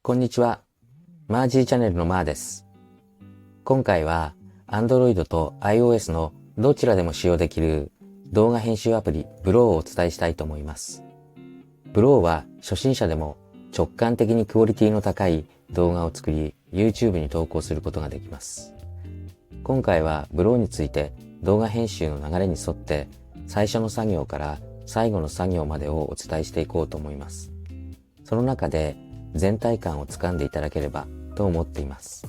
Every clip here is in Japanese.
こんにちは。マージーチャンネルのマーです。今回は Android と iOS のどちらでも使用できる動画編集アプリ Bro をお伝えしたいと思います。Bro は初心者でも直感的にクオリティの高い動画を作り YouTube に投稿することができます。今回は Bro について動画編集の流れに沿って最初の作業から最後の作業までをお伝えしていこうと思います。その中で全体感をつかんでいただければと思っています。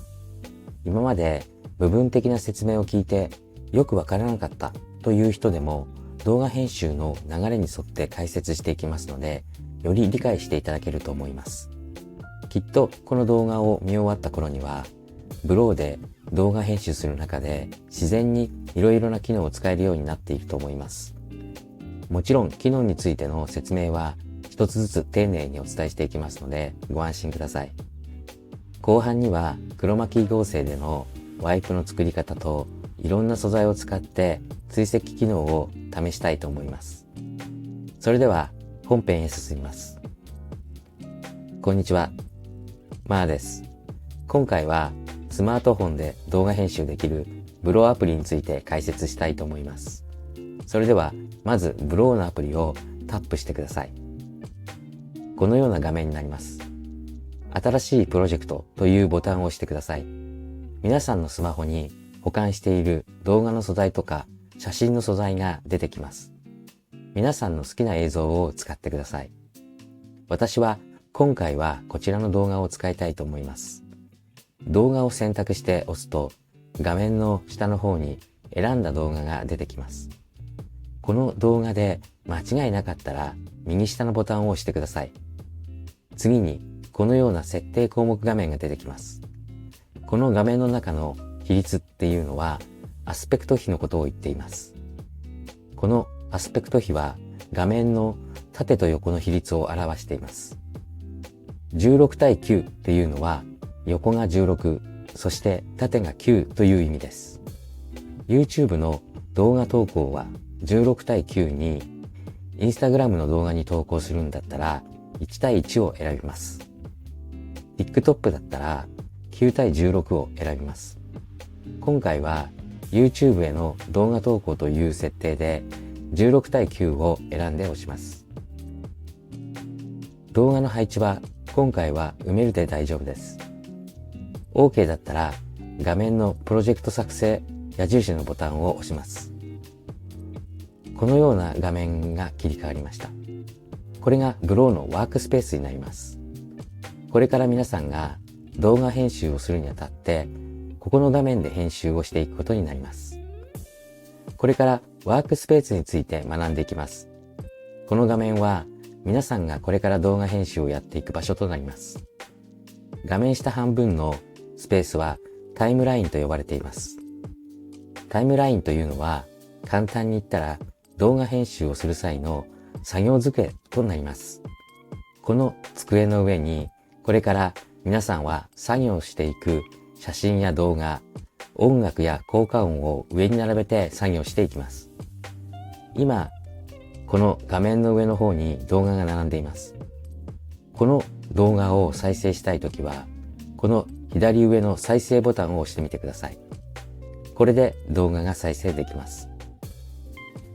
今まで部分的な説明を聞いてよくわからなかったという人でも動画編集の流れに沿って解説していきますので、より理解していただけると思います。きっとこの動画を見終わった頃には、Bro で動画編集する中で自然にいろいろな機能を使えるようになっていると思います。もちろん機能についての説明は一つずつ丁寧にお伝えしていきますのでご安心ください。後半にはクロマキー合成でのワイプの作り方といろんな素材を使って追跡機能を試したいと思います。それでは本編へ進みます。こんにちは、マーです。今回はスマートフォンで動画編集できる Bro アプリについて解説したいと思います。それではまず Bro のアプリをタップしてください。このような画面になります。新しいプロジェクトというボタンを押してください。皆さんのスマホに保管している動画の素材とか写真の素材が出てきます。皆さんの好きな映像を使ってください。私は今回はこちらの動画を使いたいと思います。動画を選択して押すと画面の下の方に選んだ動画が出てきます。この動画で間違いなかったら右下のボタンを押してください。次にこのような設定項目画面が出てきます。この画面の中の比率っていうのはアスペクト比のことを言っています。このアスペクト比は画面の縦と横の比率を表しています。16対9っていうのは横が16、そして縦が9という意味です。YouTube の動画投稿は16対9に、Instagram の動画に投稿するんだったら1対1を選びます。TikTok だったら9対16を選びます。今回は YouTube への動画投稿という設定で16対9を選んで押します。動画の配置は今回は埋めるで大丈夫です。OK だったら画面のプロジェクト作成矢印のボタンを押します。このような画面が切り替わりました。これが Bro のワークスペースになります。これから皆さんが動画編集をするにあたって、ここの画面で編集をしていくことになります。これからワークスペースについて学んでいきます。この画面は皆さんがこれから動画編集をやっていく場所となります。画面下半分のスペースはタイムラインと呼ばれています。タイムラインというのは簡単に言ったら動画編集をする際の作業机となります。この机の上にこれから皆さんは作業していく写真や動画、音楽や効果音を上に並べて作業していきます。今、この画面の上の方に動画が並んでいます。この動画を再生したいときは、この左上の再生ボタンを押してみてください。これで動画が再生できます。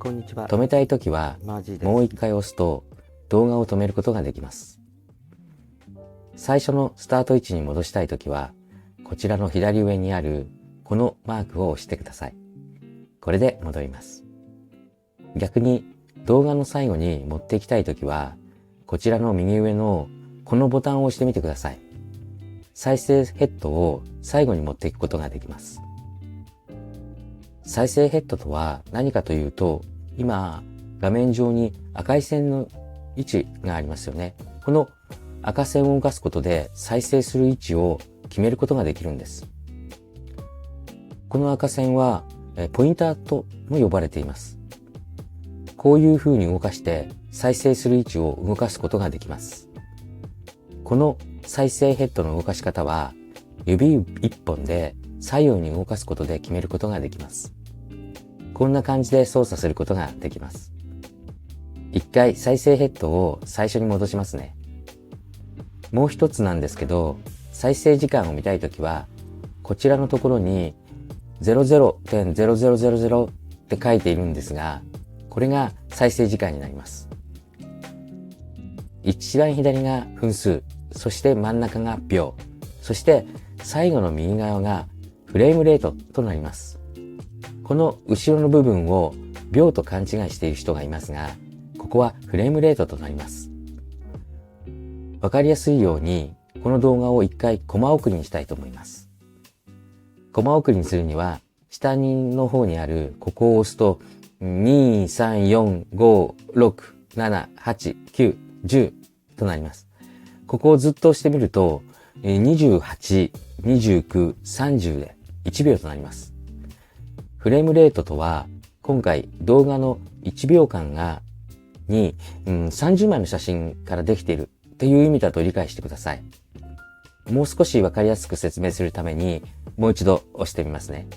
こんにちは。止めたいときは、もう一回押すと動画を止めることができます。最初のスタート位置に戻したいときは、こちらの左上にあるこのマークを押してください。これで戻ります。逆に動画の最後に持っていきたいときは、こちらの右上のこのボタンを押してみてください。再生ヘッドを最後に持っていくことができます。再生ヘッドとは何かというと、今画面上に赤い線の位置がありますよね。この赤線を動かすことで再生する位置を決めることができるんです。この赤線はポインターとも呼ばれています。こういう風に動かして再生する位置を動かすことができます。この再生ヘッドの動かし方は指一本で左右に動かすことで決めることができます。こんな感じで操作することができます。一回再生ヘッドを最初に戻しますね。もう一つなんですけど、再生時間を見たいときは、こちらのところに 00.0000 って書いているんですが、これが再生時間になります。一番左が分数、そして真ん中が秒、そして最後の右側がフレームレートとなります。この後ろの部分を秒と勘違いしている人がいますが、ここはフレームレートとなります。わかりやすいように、この動画を一回コマ送りにしたいと思います。コマ送りにするには、下の方にあるここを押すと、2、3、4、5、6、7、8、9、10となります。ここをずっと押してみると、28、29、30で1秒となります。フレームレートとは、今回動画の1秒間に30枚の写真からできているという意味だと理解してください。もう少しわかりやすく説明するために、もう一度押してみますね。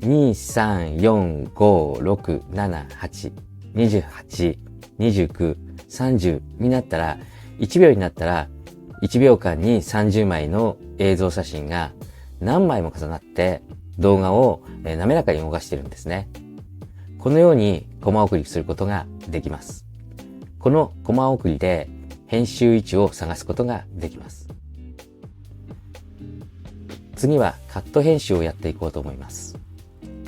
2、3、4、5、6、7、8、28、29、30になったら、1秒になったら、1秒間に30枚の映像写真が何枚も重なって動画を滑らかに動かしているんですね。このようにコマ送りすることができます。このコマ送りで編集位置を探すことができます。次はカット編集をやっていこうと思います。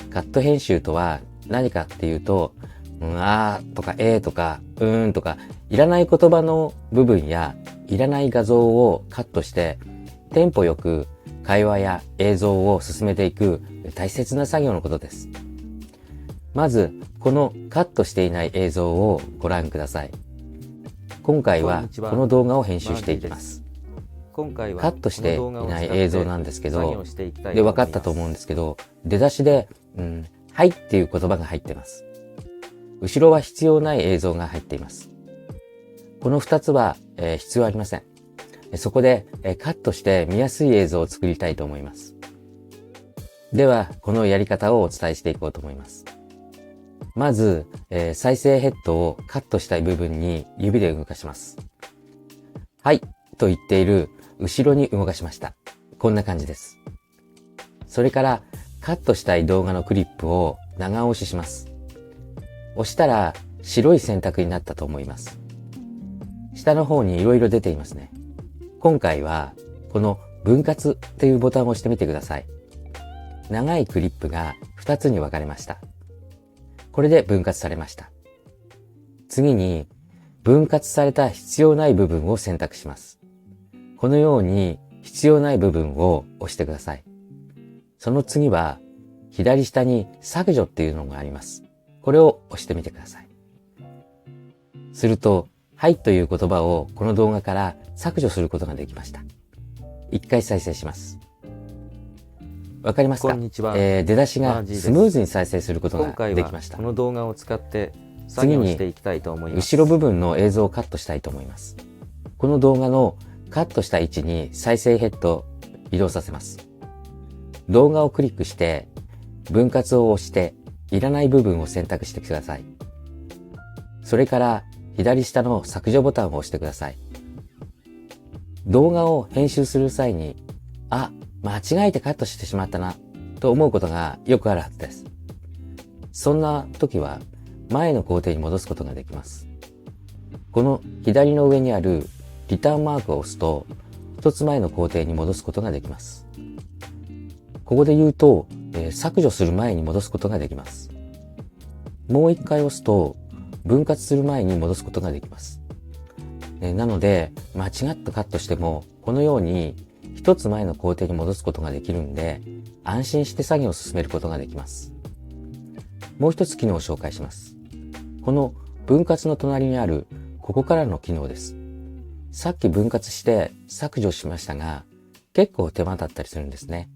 カット編集とは何かっていうと、あーとかとかとかいらない言葉の部分やいらない画像をカットしてテンポよく会話や映像を進めていく大切な作業のことです。まずこのカットしていない映像をご覧ください。今回はこの動画を編集していきます。カットしていない映像なんですけど、で分かったと思うんですけど、出だしではいっていう言葉が入っています。後ろは必要ない映像が入っています。この2つは、必要ありません。そこで、カットして見やすい映像を作りたいと思います。では、このやり方をお伝えしていこうと思います。まず、再生ヘッドをカットしたい部分に指で動かします。はいと言っている後ろに動かしました。こんな感じです。それからカットしたい動画のクリップを長押しします。押したら白い選択になったと思います。下の方にいろいろ出ていますね。今回はこの分割というボタンを押してみてください。長いクリップが2つに分かれました。これで分割されました。次に分割された必要ない部分を選択します。このように必要ない部分を押してください。その次は左下に削除っていうのがあります。これを押してみてください。すると、はいという言葉をこの動画から削除することができました。一回再生します。わかりますか？出だしがスムーズに再生することができました。この動画を使って作業していきたいと思います。後ろ部分の映像をカットしたいと思います。この動画のカットした位置に再生ヘッドを移動させます。動画をクリックして分割を押していらない部分を選択してください。それから左下の削除ボタンを押してください。動画を編集する際に、間違えてカットしてしまったなと思うことがよくあるはずです。そんな時は前の工程に戻すことができます。この左の上にあるリターンマークを押すと一つ前の工程に戻すことができます。ここで言うと、削除する前に戻すことができます。もう一回押すと分割する前に戻すことができます。なので間違ってカットしてもこのように一つ前の工程に戻すことができるんで安心して作業を進めることができます。もう一つ機能を紹介します。この分割の隣にあるここからの機能です。さっき分割して削除しましたが結構手間だったりするんですね。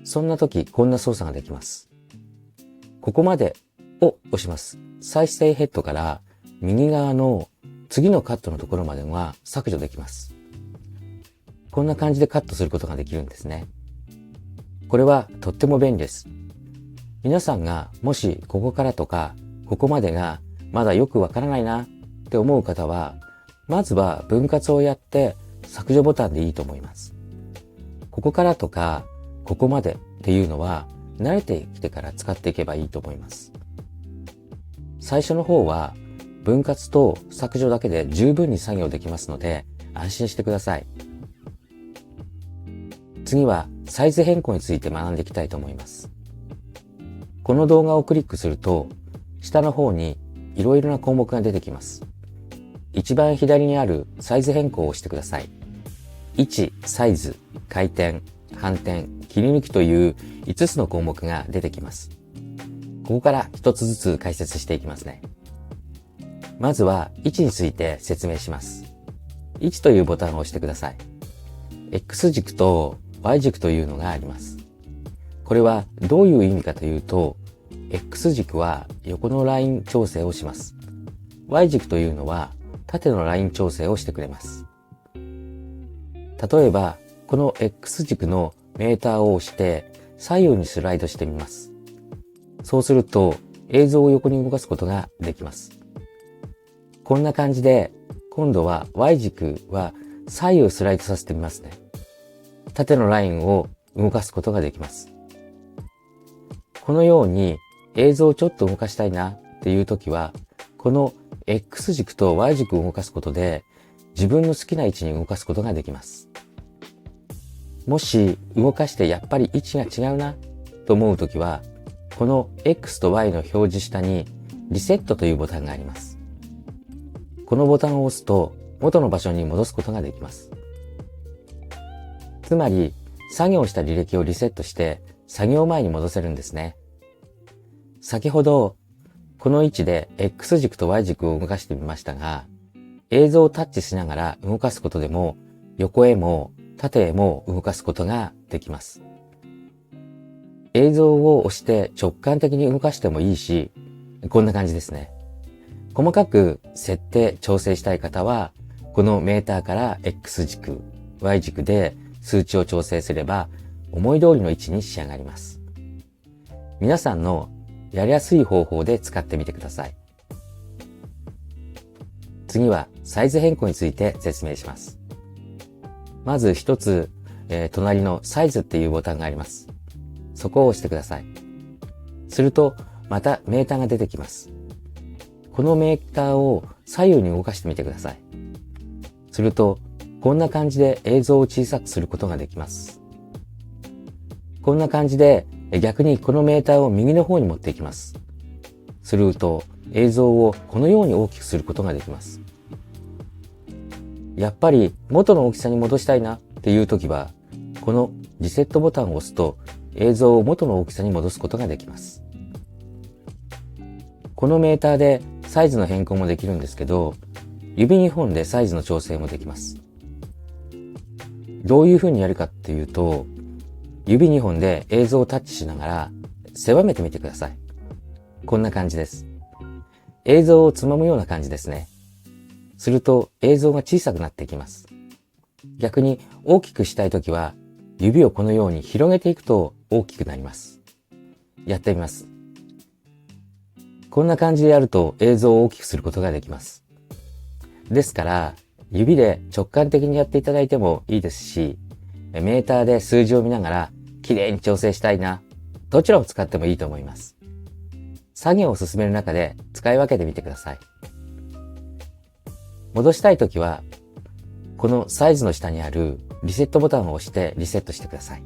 そんな時こんな操作ができます。ここまでを押します。再生ヘッドから右側の次のカットのところまでは削除できます。こんな感じでカットすることができるんですね。これはとっても便利です。皆さんがもしここからとかここまでがまだよくわからないなって思う方はまずは分割をやって削除ボタンでいいと思います。ここからとか、ここまでっていうのは慣れてきてから使っていけばいいと思います。最初の方は分割と削除だけで十分に作業できますので安心してください。次はサイズ変更について学んでいきたいと思います。この動画をクリックすると下の方にいろいろな項目が出てきます。一番左にあるサイズ変更を押してください。位置、サイズ、回転、反転、切り抜きという5つの項目が出てきます。ここから一つずつ解説していきますね。まずは位置について説明します。位置というボタンを押してください。X 軸と Y 軸というのがあります。これはどういう意味かというと、X 軸は横のライン調整をします。Y 軸というのは縦のライン調整をしてくれます。例えば、この X 軸のメーターを押して左右にスライドしてみます。そうすると映像を横に動かすことができます。こんな感じで、今度は Y 軸は左右スライドさせてみますね。縦のラインを動かすことができます。このように映像をちょっと動かしたいなっていう時は、この X 軸と Y 軸を動かすことで自分の好きな位置に動かすことができます。もし動かしてやっぱり位置が違うなと思うときは、この X と Y の表示下にリセットというボタンがあります。このボタンを押すと元の場所に戻すことができます。つまり作業した履歴をリセットして作業前に戻せるんですね。先ほどこの位置で X 軸と Y 軸を動かしてみましたが、映像をタッチしながら動かすことでも横へも縦へも動かすことができます。映像を押して直感的に動かしてもいいし、こんな感じですね。細かく設定、調整したい方は、このメーターから X 軸、Y 軸で数値を調整すれば思い通りの位置に仕上がります。皆さんのやりやすい方法で使ってみてください。次はサイズ変更について説明します。まず一つ、隣のサイズっていうボタンがあります。そこを押してください。すると、またメーターが出てきます。このメーターを左右に動かしてみてください。すると、こんな感じで映像を小さくすることができます。こんな感じで、逆にこのメーターを右の方に持っていきます。すると、映像をこのように大きくすることができます。やっぱり元の大きさに戻したいなっていう時は、このリセットボタンを押すと映像を元の大きさに戻すことができます。このメーターでサイズの変更もできるんですけど、指2本でサイズの調整もできます。どういう風にやるかっていうと、指2本で映像をタッチしながら狭めてみてください。こんな感じです。映像をつまむような感じですね。すると映像が小さくなっていきます。逆に大きくしたいときは指をこのように広げていくと大きくなります。やってみます。こんな感じでやると映像を大きくすることができます。ですから指で直感的にやっていただいてもいいですし、メーターで数字を見ながら綺麗に調整したいな、どちらを使ってもいいと思います。作業を進める中で使い分けてみてください。戻したいときは、このサイズの下にあるリセットボタンを押してリセットしてください。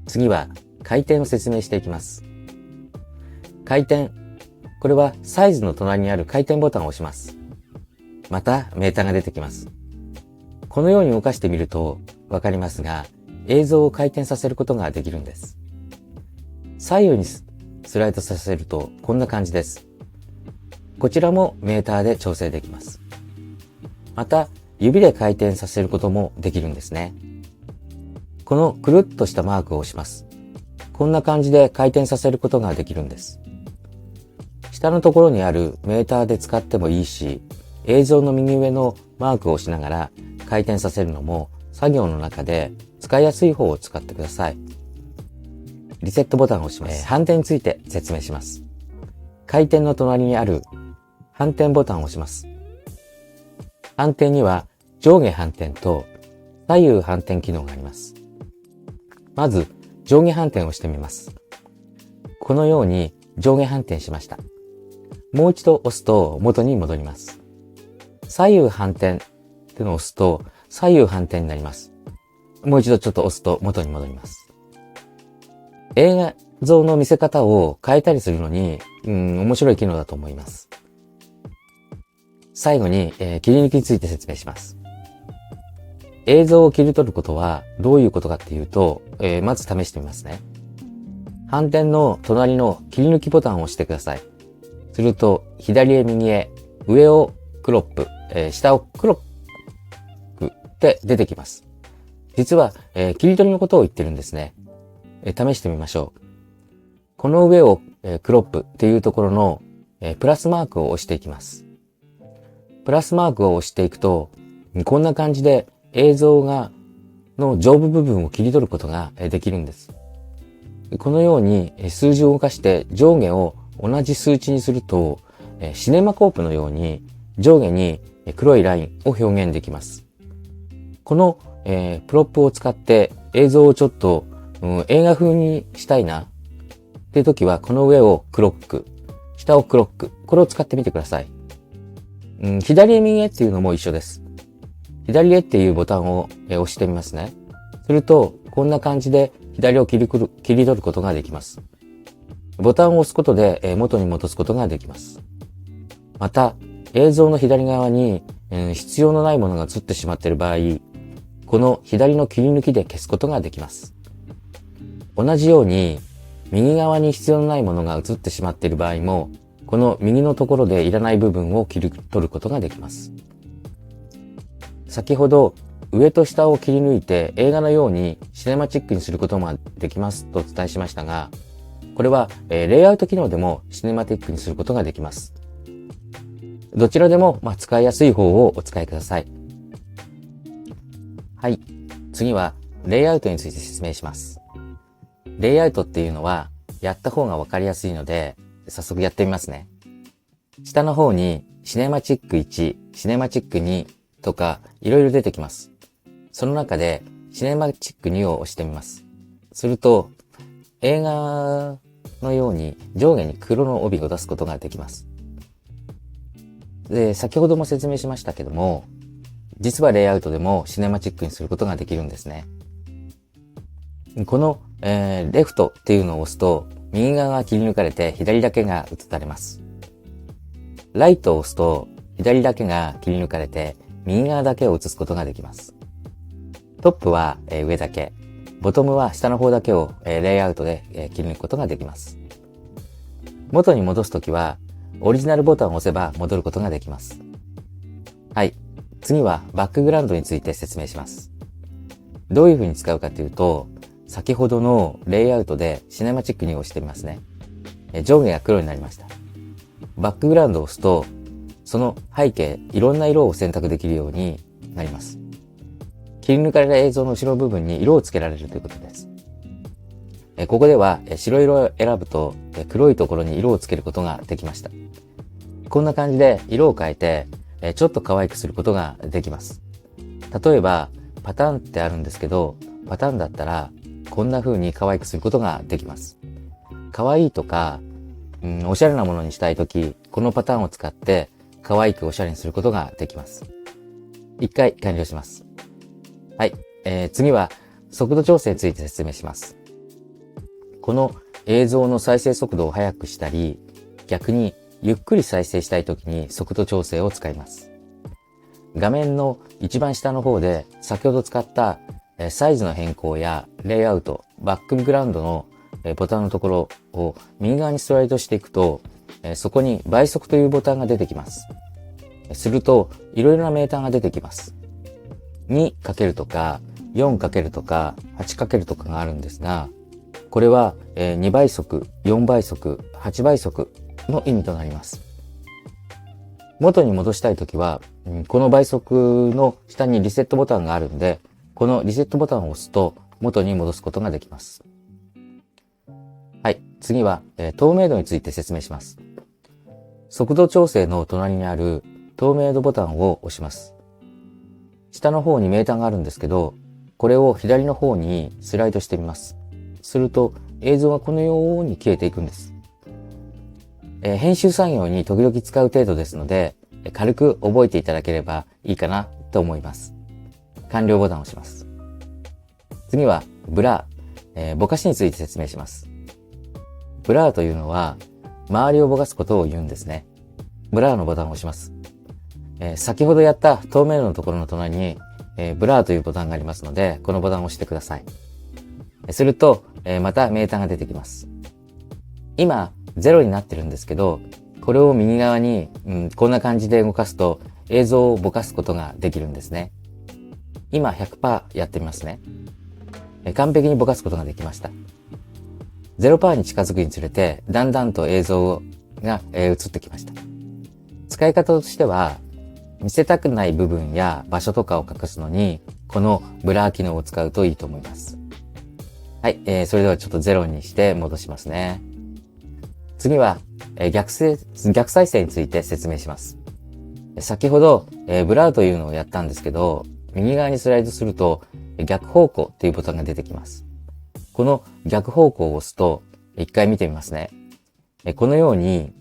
次は回転を説明していきます。回転。これはサイズの隣にある回転ボタンを押します。またメーターが出てきます。このように動かしてみるとわかりますが、映像を回転させることができるんです。左右にスライドさせるとこんな感じです。こちらもメーターで調整できます。また、指で回転させることもできるんですね。このくるっとしたマークを押します。こんな感じで回転させることができるんです。下のところにあるメーターで使ってもいいし、映像の右上のマークを押しながら回転させるのも作業の中で使いやすい方を使ってください。リセットボタンを押します。反転について説明します。回転の隣にある反転ボタンを押します。反転には上下反転と左右反転機能があります。まず上下反転をしてみます。このように上下反転しました。もう一度押すと元に戻ります。左右反転っていうのを押すと左右反転になります。もう一度ちょっと押すと元に戻ります。映像の見せ方を変えたりするのに、面白い機能だと思います。最後に、切り抜きについて説明します。映像を切り取ることはどういうことかっていうと、まず試してみますね。反転の隣の切り抜きボタンを押してください。すると、左へ右へ、上をクロップ、下をクロップって出てきます。実は、切り取りのことを言ってるんですね。試してみましょう。この上を、クロップっていうところの、プラスマークを押していきます。プラスマークを押していくと、こんな感じで映像の上部部分を切り取ることができるんです。このように数字を動かして上下を同じ数値にすると、シネマコープのように上下に黒いラインを表現できます。この、プロップを使って映像をちょっと、映画風にしたいなっていう時は、この上をクロック、下をクロック、これを使ってみてください。左へ右へっていうのも一緒です。左へっていうボタンを押してみますね。すると、こんな感じで左を切り取ることができます。ボタンを押すことで元に戻すことができます。また、映像の左側に必要のないものが映ってしまっている場合、この左の切り抜きで消すことができます。同じように、右側に必要のないものが映ってしまっている場合も、この右のところでいらない部分を切り取ることができます。先ほど上と下を切り抜いて映画のようにシネマチックにすることもできますとお伝えしましたが、これはレイアウト機能でもシネマティックにすることができます。どちらでも使いやすい方をお使いください。はい。次はレイアウトについて説明します。レイアウトっていうのはやった方がわかりやすいので、早速やってみますね。下の方にシネマチック1、シネマチック2とかいろいろ出てきます。その中でシネマチック2を押してみます。すると映画のように上下に黒の帯を出すことができます。で、先ほども説明しましたけども、実はレイアウトでもシネマチックにすることができるんですね。この、レフトっていうのを押すと右側が切り抜かれて左だけが映されます。ライトを押すと左だけが切り抜かれて右側だけを映すことができます。トップは上だけ、ボトムは下の方だけをレイアウトで切り抜くことができます。元に戻すときはオリジナルボタンを押せば戻ることができます。はい。次はバックグラウンドについて説明します。どういう風に使うかというと、先ほどのレイアウトでシネマチックに押してみますね。上下が黒になりました。バックグラウンドを押すと、その背景、いろんな色を選択できるようになります。切り抜かれた映像の後ろ部分に色をつけられるということです。ここでは白色を選ぶと黒いところに色をつけることができました。こんな感じで色を変えてちょっと可愛くすることができます。例えばパターンってあるんですけど、パターンだったらこんな風に可愛くすることができます。可愛いとか、おしゃれなものにしたいとき、このパターンを使って可愛くおしゃれにすることができます。一回完了します。はい。次は速度調整について説明します。この映像の再生速度を速くしたり、逆にゆっくり再生したいときに速度調整を使います。画面の一番下の方で先ほど使ったサイズの変更やレイアウト、バックグラウンドのボタンのところを右側にスライドしていくと、そこに倍速というボタンが出てきます。すると、いろいろなメーターが出てきます。2× とか 4× とか 8× とかがあるんですが、これは2倍速、4倍速、8倍速の意味となります。元に戻したいときは、この倍速の下にリセットボタンがあるんで、このリセットボタンを押すと元に戻すことができます。はい。次は、透明度について説明します。速度調整の隣にある透明度ボタンを押します。下の方にメーターがあるんですけど、これを左の方にスライドしてみます。すると映像がこのように消えていくんです。編集作業に時々使う程度ですので、軽く覚えていただければいいかなと思います。完了ボタンを押します。次はブラー、ぼかしについて説明します。ブラーというのは周りをぼかすことを言うんですね。ブラーのボタンを押します。先ほどやった透明度のところの隣に、ブラーというボタンがありますので、このボタンを押してください。すると、またメーターが出てきます。今、0になってるんですけど、これを右側に、こんな感じで動かすと映像をぼかすことができるんですね。今 100% やってみますね。完璧にぼかすことができました。0% に近づくにつれて、だんだんと映像が、映ってきました。使い方としては、見せたくない部分や場所とかを隠すのに、このブラー機能を使うといいと思います。はい、それではちょっと0にして戻しますね。次は、逆再生について説明します。先ほど、ブラーというのをやったんですけど、右側にスライドすると逆方向っていうボタンが出てきます。この逆方向を押すと、一回見てみますね。このように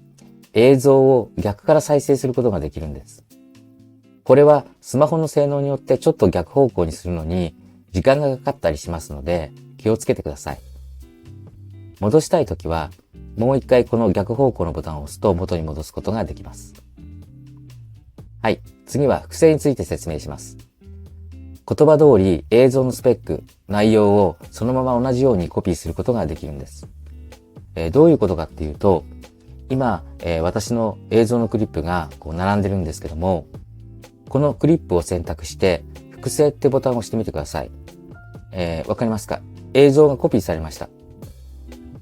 映像を逆から再生することができるんです。これはスマホの性能によってちょっと逆方向にするのに時間がかかったりしますので気をつけてください。戻したいときはもう一回この逆方向のボタンを押すと元に戻すことができます。はい。次は複製について説明します。言葉通り映像のスペック、内容をそのまま同じようにコピーすることができるんです。どういうことかっていうと、今、私の映像のクリップがこう並んでるんですけども、このクリップを選択して複製ってボタンを押してみてください。わかりますか？映像がコピーされました。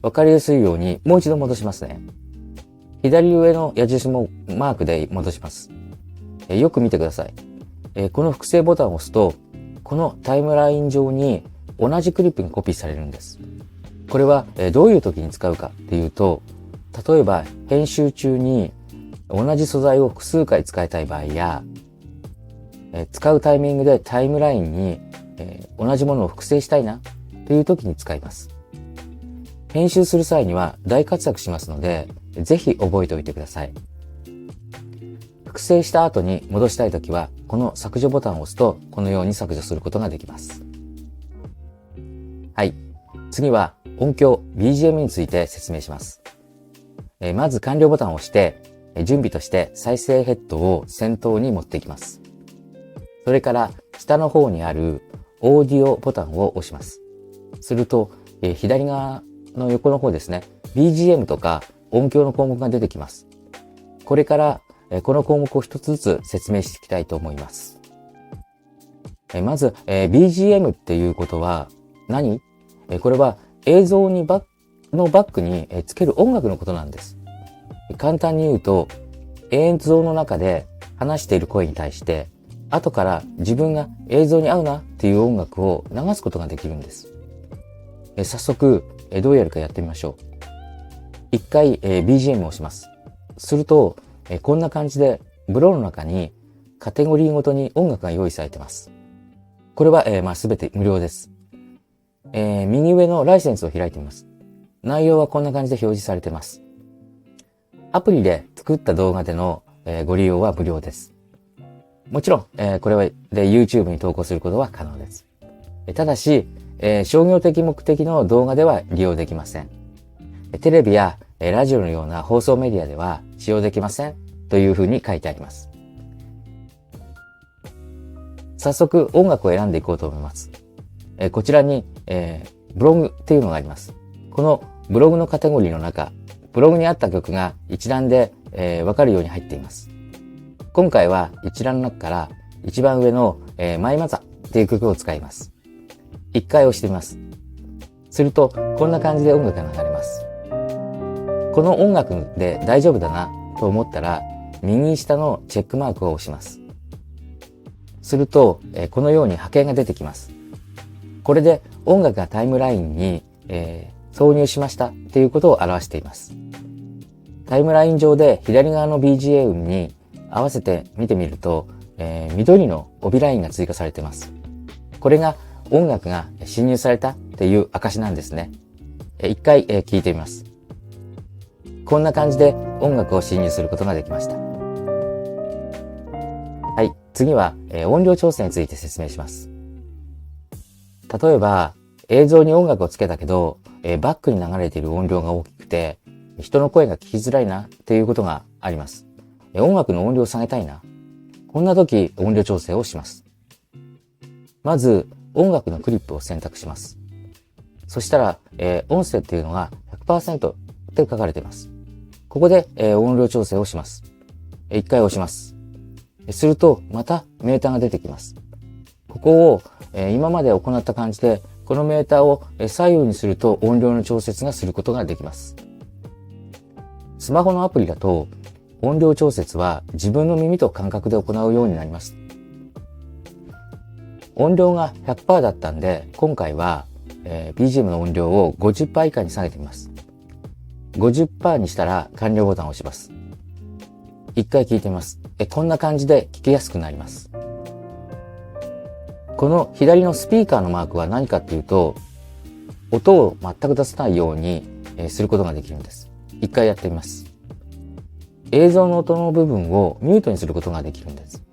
わかりやすいようにもう一度戻しますね。左上の矢印もマークで戻します。よく見てください。この複製ボタンを押すと、このタイムライン上に同じクリップがコピーされるんです。これはどういう時に使うかっていうと、例えば編集中に同じ素材を複数回使いたい場合や、使うタイミングでタイムラインに同じものを複製したいなという時に使います。編集する際には大活躍しますので、ぜひ覚えておいてください。複製した後に戻したいときは、この削除ボタンを押すと、このように削除することができます。はい。次は音響 BGM について説明します。まず完了ボタンを押して、準備として再生ヘッドを先頭に持っていきます。それから下の方にあるオーディオボタンを押します。すると、左側の横の方ですね、BGM とか音響の項目が出てきます。これからこの項目を一つずつ説明していきたいと思います。まず、BGM っていうことは何？これは映像にバックにつける音楽のことなんです。簡単に言うと、映像の中で話している声に対して、後から自分が映像に合うなっていう音楽を流すことができるんです。早速、どうやるかやってみましょう。一回、BGM を押します。すると、こんな感じでブローの中にカテゴリーごとに音楽が用意されています。これは、すべて無料です。右上のライセンスを開いてみます。内容はこんな感じで表示されています。アプリで作った動画での、ご利用は無料です。もちろん、これはで YouTube に投稿することは可能です。ただし、商業的目的の動画では利用できません。テレビやラジオのような放送メディアでは使用できませんというふうに書いてあります。早速音楽を選んでいこうと思います。こちらに、ブログっていうのがあります。このブログのカテゴリーの中、ブログにあった曲が一覧で、わかるように入っています。今回は一覧の中から一番上の、マイマザっていう曲を使います。一回押してみます。するとこんな感じで音楽が流れます。この音楽で大丈夫だなと思ったら右下のチェックマークを押します。すると、このように波形が出てきます。これで音楽がタイムラインに、挿入しましたということを表しています。タイムライン上で左側の BGM に合わせて見てみると、緑の帯ラインが追加されています。これが音楽が侵入されたっていう証なんですね。一回聞いてみます。こんな感じで音楽を侵入することができました。はい、次は音量調整について説明します。例えば映像に音楽をつけたけど、バックに流れている音量が大きくて人の声が聞きづらいなっていうことがあります。音楽の音量を下げたいな。こんな時音量調整をします。まず音楽のクリップを選択します。そしたら、音声っていうのが 100% って書かれています。ここで、音量調整をします。一回押します。するとまたメーターが出てきます。ここを、今まで行った感じでこのメーターを左右にすると音量の調節がすることができます。スマホのアプリだと音量調節は自分の耳と感覚で行うようになります。音量が 100% だったんで、今回は、BGM の音量を 50% 以下に下げてみます。50% にしたら完了ボタンを押します。一回聞いてみます。こんな感じで聞きやすくなります。この左のスピーカーのマークは何かっていうと、音を全く出さないようにすることができるんです。一回やってみます。映像の音の部分をミュートにすることができるんです。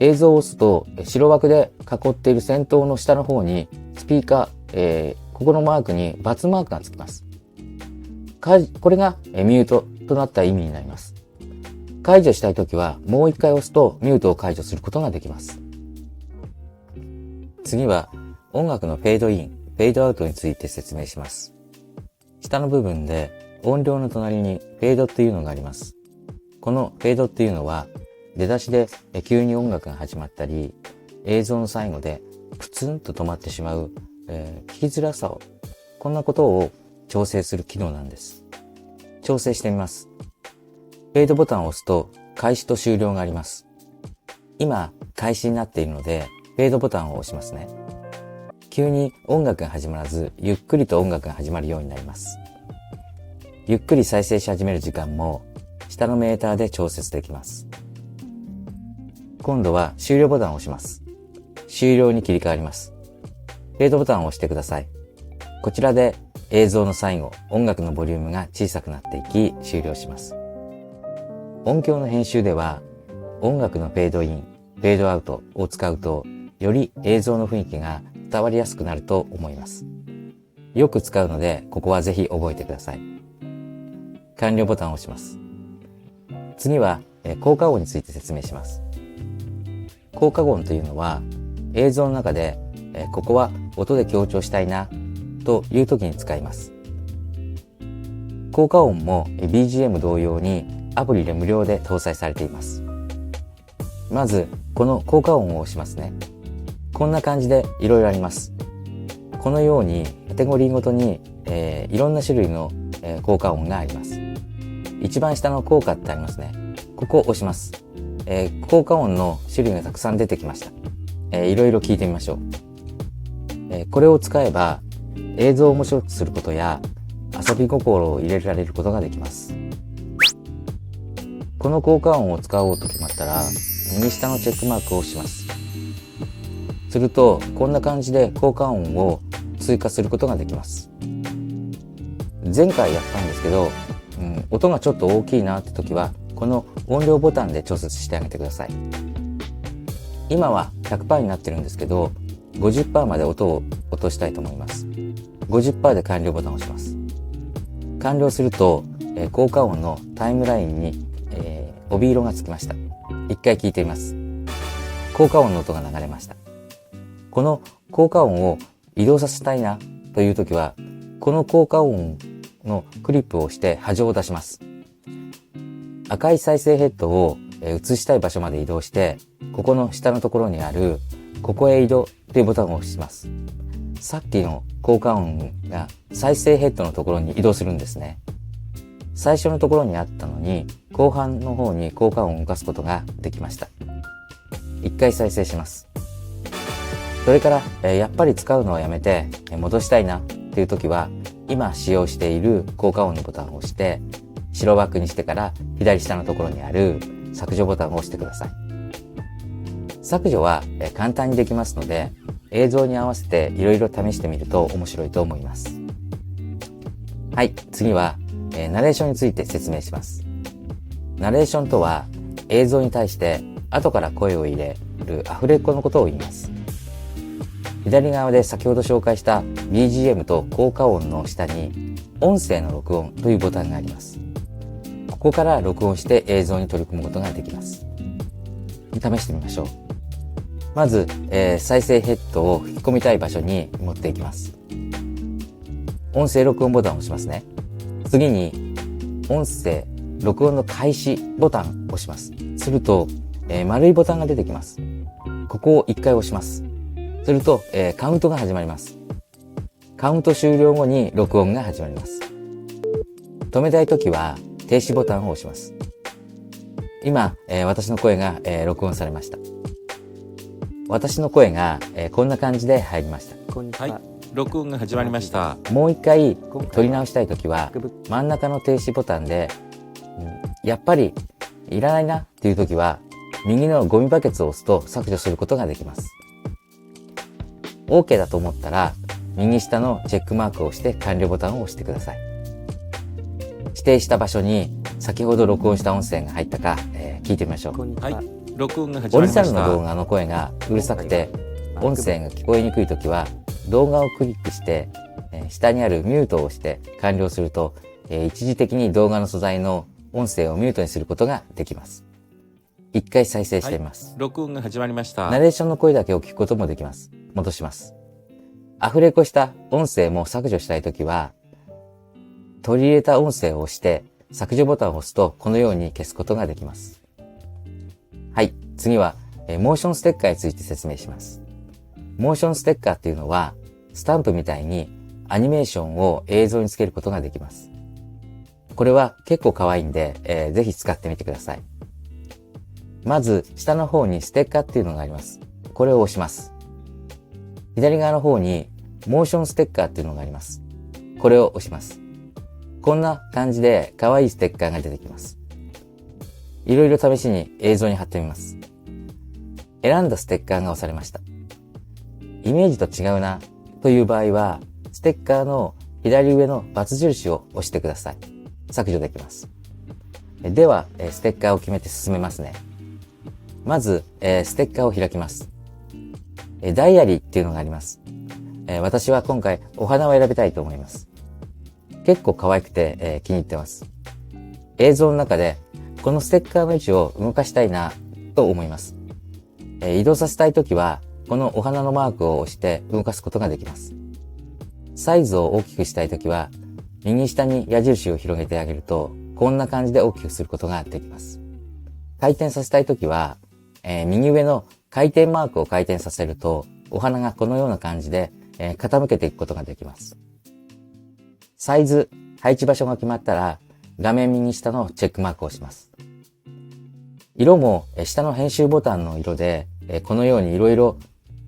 映像を押すと白枠で囲っている先頭の下の方にスピーカー、ここのマークに×マークがつきます。これがミュートとなった意味になります。解除したいときはもう一回押すとミュートを解除することができます。次は音楽のフェードイン、フェードアウトについて説明します。下の部分で音量の隣にフェードっていうのがあります。このフェードっていうのは出だしで急に音楽が始まったり、映像の最後でプツンと止まってしまう、聞きづらさを、こんなことを調整する機能なんです。調整してみます。フェードボタンを押すと開始と終了があります。今開始になっているのでフェードボタンを押しますね。急に音楽が始まらず、ゆっくりと音楽が始まるようになります。ゆっくり再生し始める時間も下のメーターで調節できます。今度は終了ボタンを押します。終了に切り替わります。フェードボタンを押してください。こちらで映像の最後、音楽のボリュームが小さくなっていき終了します。音響の編集では音楽のフェードイン、フェードアウトを使うとより映像の雰囲気が伝わりやすくなると思います。よく使うのでここはぜひ覚えてください。完了ボタンを押します。次は効果音について説明します。効果音というのは映像の中でここは音で強調したいなという時に使います。効果音も BGM 同様にアプリで無料で搭載されています。まずこの効果音を押しますね。こんな感じでいろいろあります。このようにカテゴリーごとに、いろんな種類の、効果音があります。一番下の効果ってありますね。ここを押します。効果音の種類がたくさん出てきました。いろいろ聞いてみましょう。これを使えば映像を面白くすることや遊び心を入れられることができます。この効果音を使おうと決まったら右下のチェックマークを押します。するとこんな感じで効果音を追加することができます。前回やったんですけど、音がちょっと大きいなって時はこの音量ボタンで調節してあげてください。今は 100% になってるんですけど 50% まで音を落としたいと思います。50% で完了ボタンを押します。完了すると、効果音のタイムラインに、帯色がつきました。一回聞いてみます。効果音の音が流れました。この効果音を移動させたいなという時はこの効果音のクリップを押して波状を出します。赤い再生ヘッドを移したい場所まで移動してここの下のところにあるここへ移動というボタンを押します。さっきの効果音が再生ヘッドのところに移動するんですね。最初のところにあったのに後半の方に効果音を動かすことができました。一回再生します。それからやっぱり使うのをやめて戻したいなっていう時は今使用している効果音のボタンを押して白枠にしてから左下のところにある削除ボタンを押してください。削除は簡単にできますので、映像に合わせていろいろ試してみると面白いと思います。はい、次は、ナレーションについて説明します。ナレーションとは、映像に対して後から声を入れるアフレコのことを言います。左側で先ほど紹介した BGM と効果音の下に音声の録音というボタンがあります。ここから録音して映像に取り組むことができます。試してみましょう。まず、再生ヘッドを吹き込みたい場所に持っていきます。音声録音ボタンを押しますね。次に音声録音の開始ボタンを押します。すると、丸いボタンが出てきます。ここを1回押します。すると、カウントが始まります。カウント終了後に録音が始まります。止めたいときは停止ボタンを押します。今、私の声が、録音されました。私の声が、こんな感じで入りました。こんにちは。はい、録音が始まりました。もう一回撮り直したいときは真ん中の停止ボタンで、やっぱりいらないなっていうときは右のゴミバケツを押すと削除することができます。OK だと思ったら右下のチェックマークを押して完了ボタンを押してください。指定した場所に先ほど録音した音声が入ったか、聞いてみましょう。こんにちは。はい、録音が始オまりました。リジナルの動画の声がうるさくて音声が聞こえにくいときは動画をクリックして、下にあるミュートを押して完了すると、一時的に動画の素材の音声をミュートにすることができます。一回再生してみます。録音が始まりました。ナレーションの声だけを聞くこともできます。戻します。アフレコした音声も削除したいときは、取り入れた音声を押して削除ボタンを押すとこのように消すことができます。はい、次はモーションステッカーについて説明します。モーションステッカーっていうのはスタンプみたいにアニメーションを映像につけることができます。これは結構可愛いんで、ぜひ使ってみてください。まず下の方にステッカーっていうのがあります。これを押します。左側の方にモーションステッカーっていうのがあります。これを押します。こんな感じで可愛いステッカーが出てきます。いろいろ試しに映像に貼ってみます。選んだステッカーが押されました。イメージと違うなという場合は、ステッカーの左上の×印を押してください。削除できます。では、ステッカーを決めて進めますね。まず、ステッカーを開きます。ダイアリーっていうのがあります。私は今回お花を選びたいと思います。結構可愛くて、気に入ってます。映像の中でこのステッカーの位置を動かしたいなと思います。移動させたいときはこのお花のマークを押して動かすことができます。サイズを大きくしたいときは右下に矢印を広げてあげるとこんな感じで大きくすることができます。回転させたいときは、右上の回転マークを回転させるとお花がこのような感じで、傾けていくことができます。サイズ、配置場所が決まったら画面右下のチェックマークを押します。色も下の編集ボタンの色でこのようにいろいろ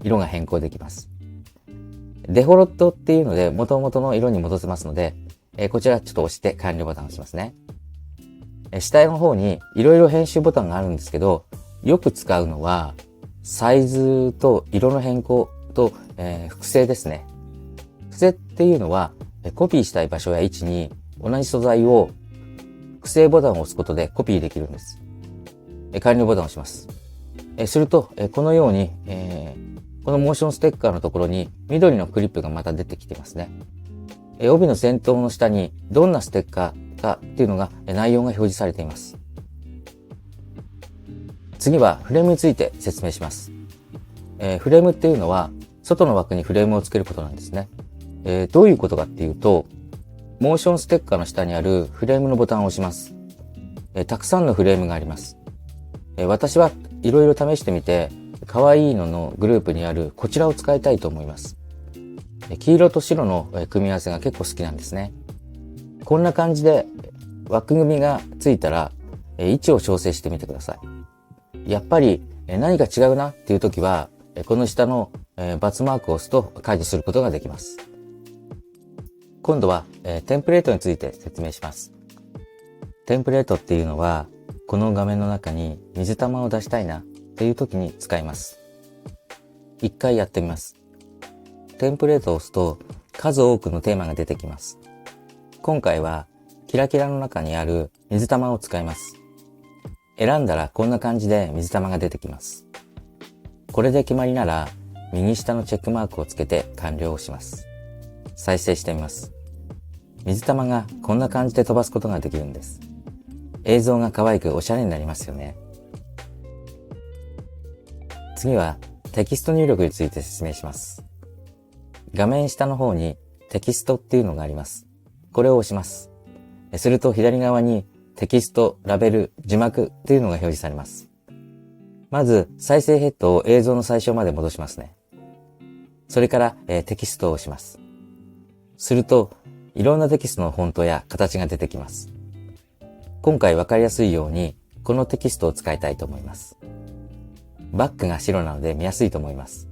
色が変更できます。デフォルトっていうので元々の色に戻せますのでこちらちょっと押して完了ボタンを押しますね。下の方にいろいろ編集ボタンがあるんですけどよく使うのはサイズと色の変更と、複製ですね。複製っていうのはコピーしたい場所や位置に同じ素材を複製ボタンを押すことでコピーできるんです。完了ボタンを押します。すると、このように、このモーションステッカーのところに緑のクリップがまた出てきてますね。帯の先頭の下にどんなステッカーかっていうのが内容が表示されています。次はフレームについて説明します。フレームっていうのは外の枠にフレームをつけることなんですね。どういうことかっていうと、モーションステッカーの下にあるフレームのボタンを押します。たくさんのフレームがあります。私はいろいろ試してみて、可愛いののグループにあるこちらを使いたいと思います。黄色と白の組み合わせが結構好きなんですね。こんな感じで枠組みがついたら位置を調整してみてください。やっぱり何か違うなっていう時はこの下の×マークを押すと解除することができます。今度はテンプレートについて説明します。テンプレートっていうのはこの画面の中に水玉を出したいなという時に使います。一回やってみます。テンプレートを押すと数多くのテーマが出てきます。今回はキラキラの中にある水玉を使います。選んだらこんな感じで水玉が出てきます。これで決まりなら右下のチェックマークをつけて完了をします。再生してみます。水玉がこんな感じで飛ばすことができるんです。映像が可愛くおしゃれになりますよね。次はテキスト入力について説明します。画面下の方にテキストっていうのがあります。これを押します。すると左側にテキスト、ラベル、字幕っていうのが表示されます。まず再生ヘッドを映像の最初まで戻しますね。それから、テキストを押します。するといろんなテキストのフォントや形が出てきます。今回わかりやすいようにこのテキストを使いたいと思います。バックが白なので見やすいと思います。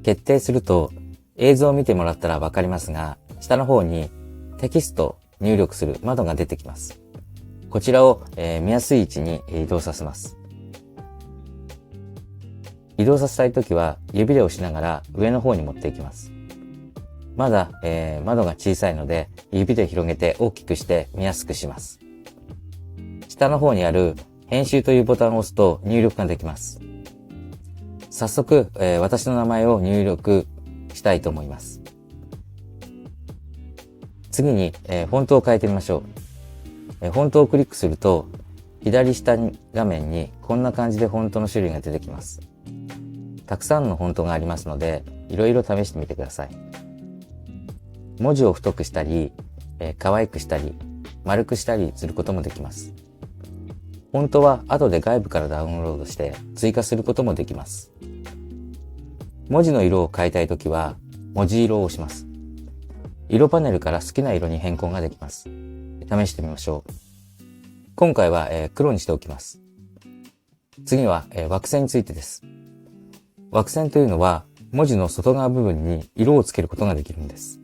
決定すると映像を見てもらったらわかりますが、下の方にテキストを入力する窓が出てきます。こちらを、見やすい位置に移動させます。移動させたいときは指で押しながら上の方に持っていきます。まだ、窓が小さいので指で広げて大きくして見やすくします。下の方にある編集というボタンを押すと入力ができます。早速、私の名前を入力したいと思います。次に、フォントを変えてみましょう。フォントをクリックすると左下画面にこんな感じでフォントの種類が出てきます。たくさんのフォントがありますのでいろいろ試してみてください。文字を太くしたり、可愛くしたり、丸くしたりすることもできます。フォントは後で外部からダウンロードして追加することもできます。文字の色を変えたいときは文字色を押します。色パネルから好きな色に変更ができます。試してみましょう。今回は、黒にしておきます。次は、枠線についてです。枠線というのは文字の外側部分に色をつけることができるんです。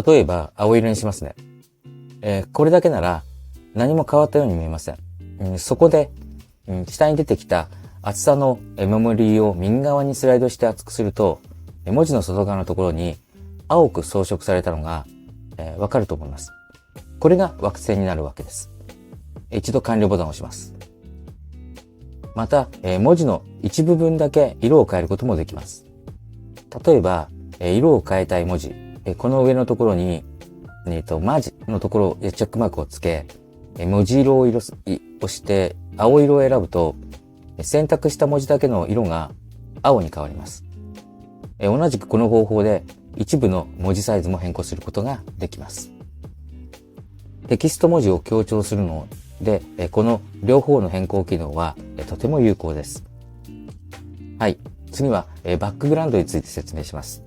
例えば青色にしますね。これだけなら何も変わったように見えません。そこで、下に出てきた厚さのメモリーを右側にスライドして厚くすると、文字の外側のところに青く装飾されたのが、わかると思います。これが枠線になるわけです。一度完了ボタンを押します。また、文字の一部分だけ色を変えることもできます。例えば、色を変えたい文字、この上のところに、マジのところチェックマークをつけ、文字色を押して青色を選ぶと、選択した文字だけの色が青に変わります。同じくこの方法で一部の文字サイズも変更することができます。テキスト文字を強調するので、この両方の変更機能はとても有効です。はい。次はバックグラウンドについて説明します。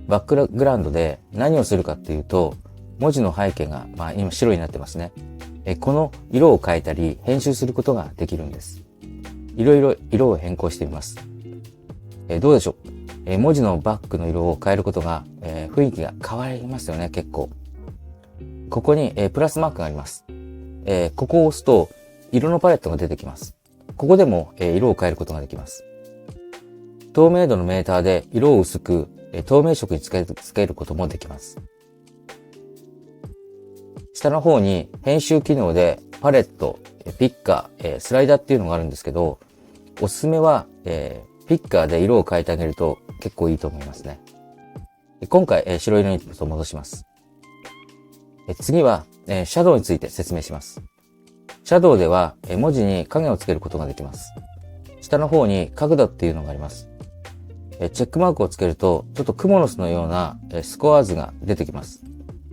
バックグラウンドで何をするかっていうと、文字の背景が、今白になってますね。この色を変えたり編集することができるんです。いろいろ色を変更してみます。どうでしょう。文字のバックの色を変えることが、雰囲気が変わりますよね、結構。ここに、プラスマークがあります。ここを押すと色のパレットが出てきます。ここでも、色を変えることができます。透明度のメーターで色を薄く、透明色につけることもできます。下の方に編集機能でパレット、ピッカー、スライダーっていうのがあるんですけど、おすすめは、ピッカーで色を変えてあげると結構いいと思いますね。今回、白色に戻します。次は、シャドウについて説明します。シャドウでは、文字に影をつけることができます。下の方に角度っていうのがあります。チェックマークをつけると、ちょっとクモの巣のようなスコアーズが出てきます。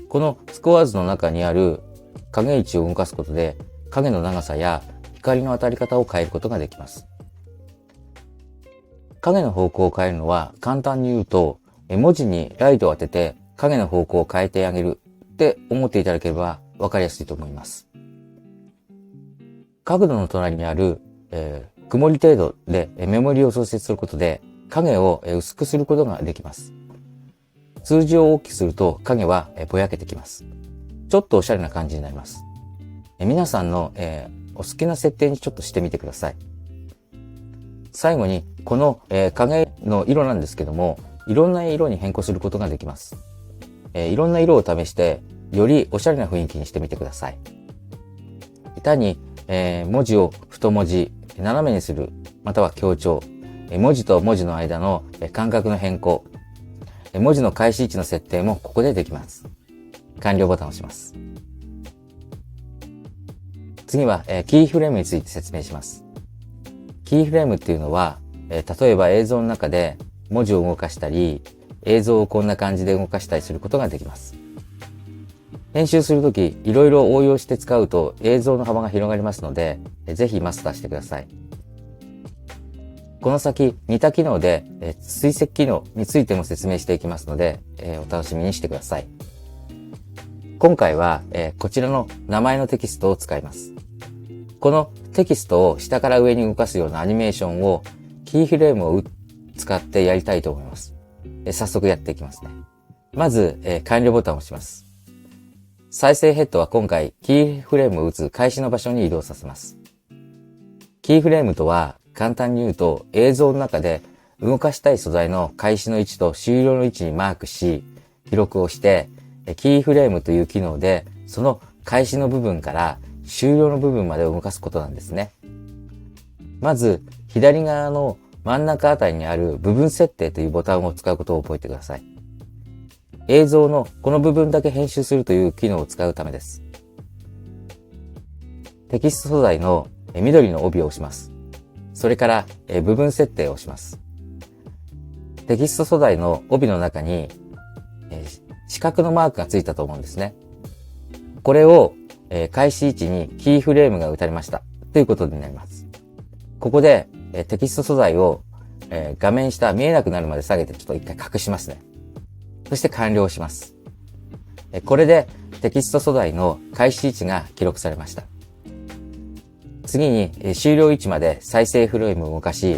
このスコアーズの中にある影位置を動かすことで、影の長さや光の当たり方を変えることができます。影の方向を変えるのは簡単に言うと、文字にライトを当てて影の方向を変えてあげるって思っていただければわかりやすいと思います。角度の隣にある、曇り程度でメモリを創設することで影を薄くすることができます。数字を大きくすると影はぼやけてきます。ちょっとおしゃれな感じになります。皆さんの、お好きな設定にちょっとしてみてください。最後に、この、影の色なんですけども、いろんな色に変更することができます。いろんな色を試して、よりおしゃれな雰囲気にしてみてください。単に、文字を太文字、斜めにする、または強調、文字と文字の間の間隔の変更、文字の開始位置の設定もここでできます。完了ボタンを押します。次は、キーフレームについて説明します。キーフレームっていうのは、例えば映像の中で文字を動かしたり、映像をこんな感じで動かしたりすることができます。編集するとき、いろいろ応用して使うと映像の幅が広がりますので、ぜひマスターしてください。この先、似た機能で、追跡機能についても説明していきますので、お楽しみにしてください。今回は、こちらの名前のテキストを使います。このテキストを下から上に動かすようなアニメーションをキーフレームを使ってやりたいと思います。早速やっていきますね。まず、完了ボタンを押します。再生ヘッドは今回キーフレームを打つ開始の場所に移動させます。キーフレームとは簡単に言うと映像の中で動かしたい素材の開始の位置と終了の位置にマークし記録をしてキーフレームという機能でその開始の部分から終了の部分までを動かすことなんですね。まず左側の真ん中あたりにある部分設定というボタンを使うことを覚えてください。映像のこの部分だけ編集するという機能を使うためです。テキスト素材の緑の帯を押します。それから部分設定を押します。テキスト素材の帯の中に四角のマークがついたと思うんですね。これを開始位置にキーフレームが打たれましたということになります。ここでテキスト素材を画面下見えなくなるまで下げてちょっと一回隠しますね。そして完了します。これでテキスト素材の開始位置が記録されました。次に終了位置まで再生フレームを動かし、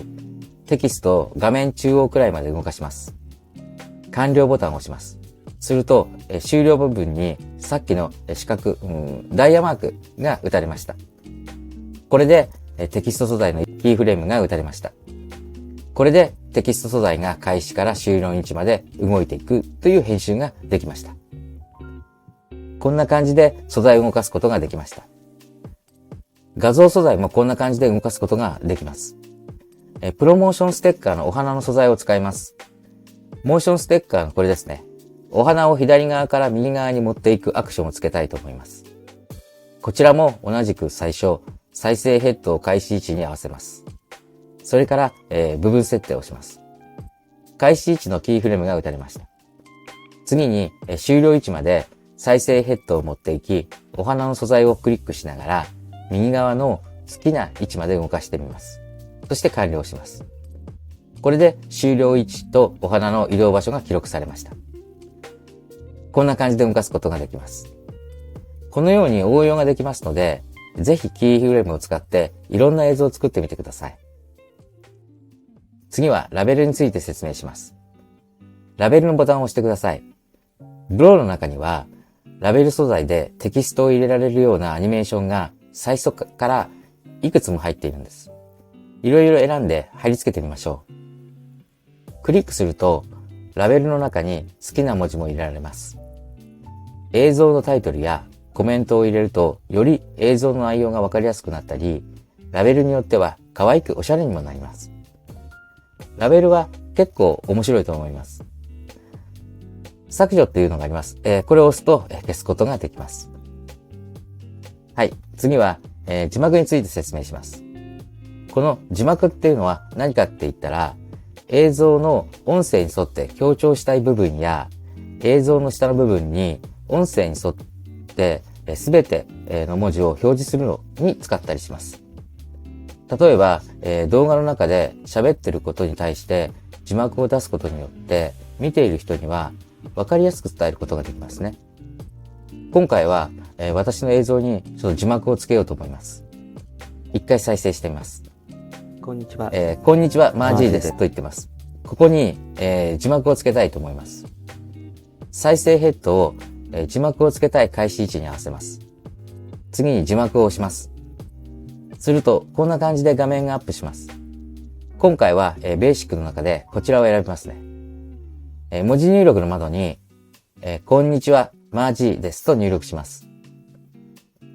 テキストを画面中央くらいまで動かします。完了ボタンを押します。すると終了部分にさっきの四角、ダイヤマークが打たれました。これでテキスト素材のキーフレームが打たれました。これでテキスト素材が開始から終了の位置まで動いていくという編集ができました。こんな感じで素材を動かすことができました。画像素材もこんな感じで動かすことができます。プロモーションステッカーのお花の素材を使います。モーションステッカーのこれですね。お花を左側から右側に持っていくアクションをつけたいと思います。こちらも同じく最初、再生ヘッドを開始位置に合わせます。それから、部分設定をします。開始位置のキーフレームが打たれました。次に、終了位置まで再生ヘッドを持っていき、お花の素材をクリックしながら、右側の好きな位置まで動かしてみます。そして完了します。これで終了位置とお花の移動場所が記録されました。こんな感じで動かすことができます。このように応用ができますので、ぜひキーフレームを使っていろんな映像を作ってみてください。次はラベルについて説明します。ラベルのボタンを押してください。ブローの中にはラベル素材でテキストを入れられるようなアニメーションが最初からいくつも入っているんです。いろいろ選んで貼り付けてみましょう。クリックするとラベルの中に好きな文字も入れられます。映像のタイトルやコメントを入れるとより映像の内容がわかりやすくなったり、ラベルによっては可愛くおしゃれにもなります。ラベルは結構面白いと思います。削除っていうのがあります。これを押すと消すことができます。はい。次は、字幕について説明します。この字幕っていうのは何かって言ったら、映像の音声に沿って強調したい部分や、映像の下の部分に音声に沿ってすべての文字を表示するのに使ったりします。例えば、動画の中で喋ってることに対して字幕を出すことによって見ている人には分かりやすく伝えることができますね。今回は、私の映像にちょっと字幕をつけようと思います。一回再生してみます。こんにちは。こんにちは、マージーですと言ってます。ここに、字幕をつけたいと思います。再生ヘッドを、字幕をつけたい開始位置に合わせます。次に字幕を押します。すると、こんな感じで画面がアップします。今回は、ベーシックの中でこちらを選びますね。文字入力の窓に、こんにちは、マージーですと入力します。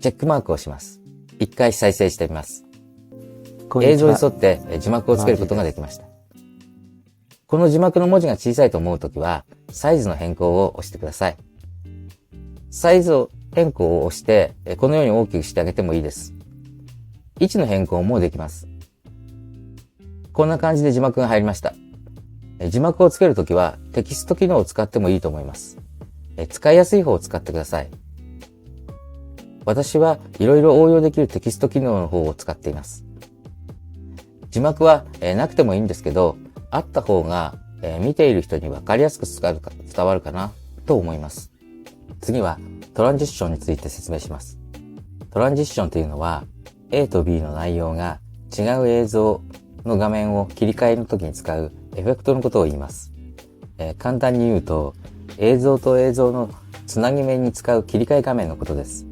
チェックマークをします。一回再生してみます。映像に沿って字幕をつけることができました。この字幕の文字が小さいと思うときは、サイズの変更を押してください。サイズ変更を押して、このように大きくしてあげてもいいです。位置の変更もできます。こんな感じで字幕が入りました。字幕をつけるときはテキスト機能を使ってもいいと思います。使いやすい方を使ってください。私はいろいろ応用できるテキスト機能の方を使っています。字幕はなくてもいいんですけど、あった方が見ている人に分かりやすく伝わるかなと思います。次はトランジッションについて説明します。トランジッションというのは A と B の内容が違う映像の画面を切り替えるときに使うエフェクトのことを言います。簡単に言うと映像と映像のつなぎ目に使う切り替え画面のことです。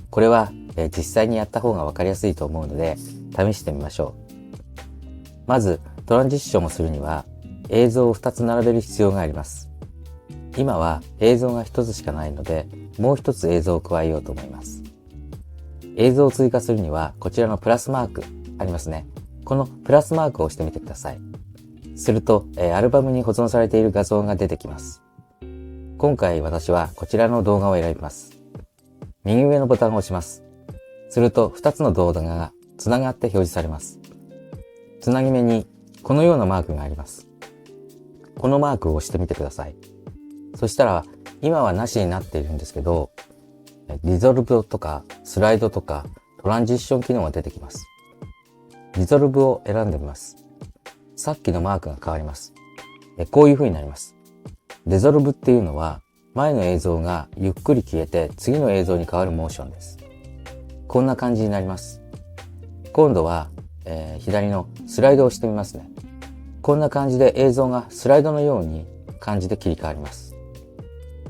これは実際にやった方が分かりやすいと思うので試してみましょう。まずトランジッションをするには映像を2つ並べる必要があります。今は映像が1つしかないのでもう1つ映像を加えようと思います。映像を追加するにはこちらのプラスマークありますね。このプラスマークを押してみてください。するとアルバムに保存されている画像が出てきます。今回私はこちらの動画を選びます。右上のボタンを押します。すると2つの動画がつながって表示されます。つなぎ目にこのようなマークがあります。このマークを押してみてください。そしたら今はなしになっているんですけど、リゾルブとかスライドとかトランジッション機能が出てきます。リゾルブを選んでみます。さっきのマークが変わります。こういう風になります。リゾルブっていうのは前の映像がゆっくり消えて次の映像に変わるモーションです。こんな感じになります。今度は、左のスライドを押してみますね。こんな感じで映像がスライドのように感じで切り替わります。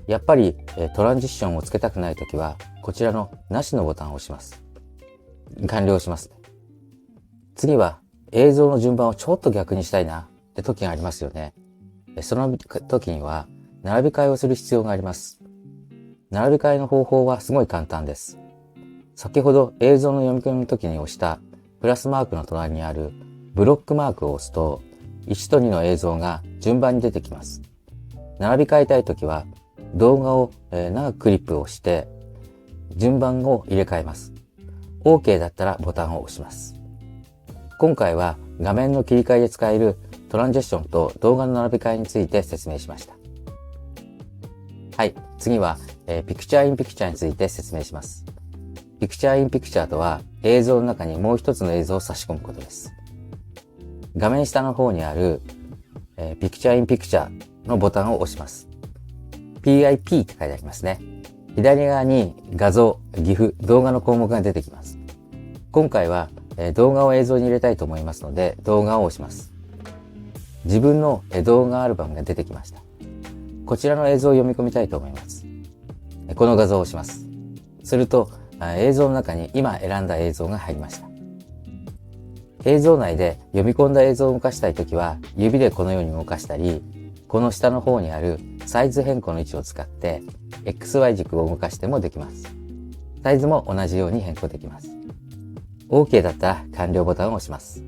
やっぱりトランジッションをつけたくないときはこちらのなしのボタンを押します。完了します。次は映像の順番をちょっと逆にしたいなって時がありますよね。その時には並び替えをする必要があります。並び替えの方法はすごい簡単です。先ほど映像の読み込みの時に押したプラスマークの隣にあるブロックマークを押すと1と2の映像が順番に出てきます。並び替えたい時は動画を長くクリップをして順番を入れ替えます。OK だったらボタンを押します。今回は画面の切り替えで使えるトランジッションと動画の並び替えについて説明しました。はい、次は、ピクチャーインピクチャーについて説明します。ピクチャーインピクチャーとは映像の中にもう一つの映像を差し込むことです。画面下の方にある、ピクチャーインピクチャーのボタンを押します。PIP って書いてありますね。左側に画像、GIF、動画の項目が出てきます。今回は動画を映像に入れたいと思いますので動画を押します。自分の動画アルバムが出てきました。こちらの映像を読み込みたいと思います。この画像を押します。すると映像の中に今選んだ映像が入りました。映像内で読み込んだ映像を動かしたいときは指でこのように動かしたり、この下の方にあるサイズ変更の位置を使って XY 軸を動かしてもできます。サイズも同じように変更できます。OK だったら完了ボタンを押します。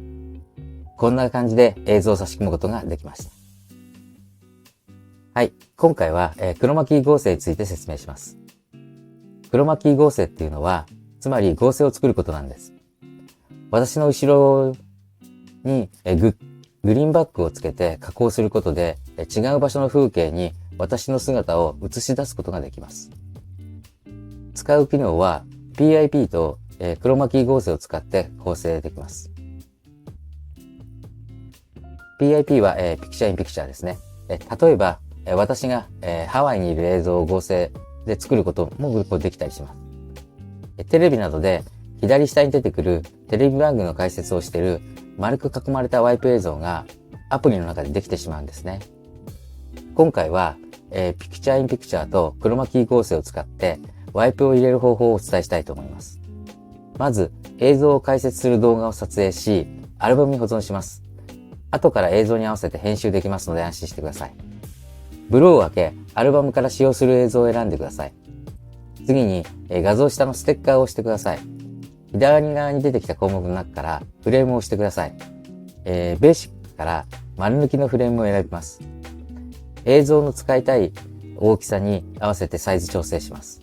こんな感じで映像を差し込むことができました。はい。今回はクロマキー合成について説明します。クロマキー合成っていうのは、つまり合成を作ることなんです。私の後ろにグリーンバックをつけて加工することで違う場所の風景に私の姿を映し出すことができます。使う機能は PIP とクロマキー合成を使って構成できます。PIP はピクチャーインピクチャーですね。例えば私がハワイにいる映像を合成で作ることもできたりします。テレビなどで左下に出てくるテレビ番組の解説をしている丸く囲まれたワイプ映像がアプリの中でできてしまうんですね。今回はピクチャーインピクチャーとクロマキー合成を使ってワイプを入れる方法をお伝えしたいと思います。まず映像を解説する動画を撮影し、アルバムに保存します。後から映像に合わせて編集できますので安心してください。ブローを開け、アルバムから使用する映像を選んでください。次に画像下のステッカーを押してください。左側に出てきた項目の中からフレームを押してください。ベーシックから丸抜きのフレームを選びます。映像の使いたい大きさに合わせてサイズ調整します。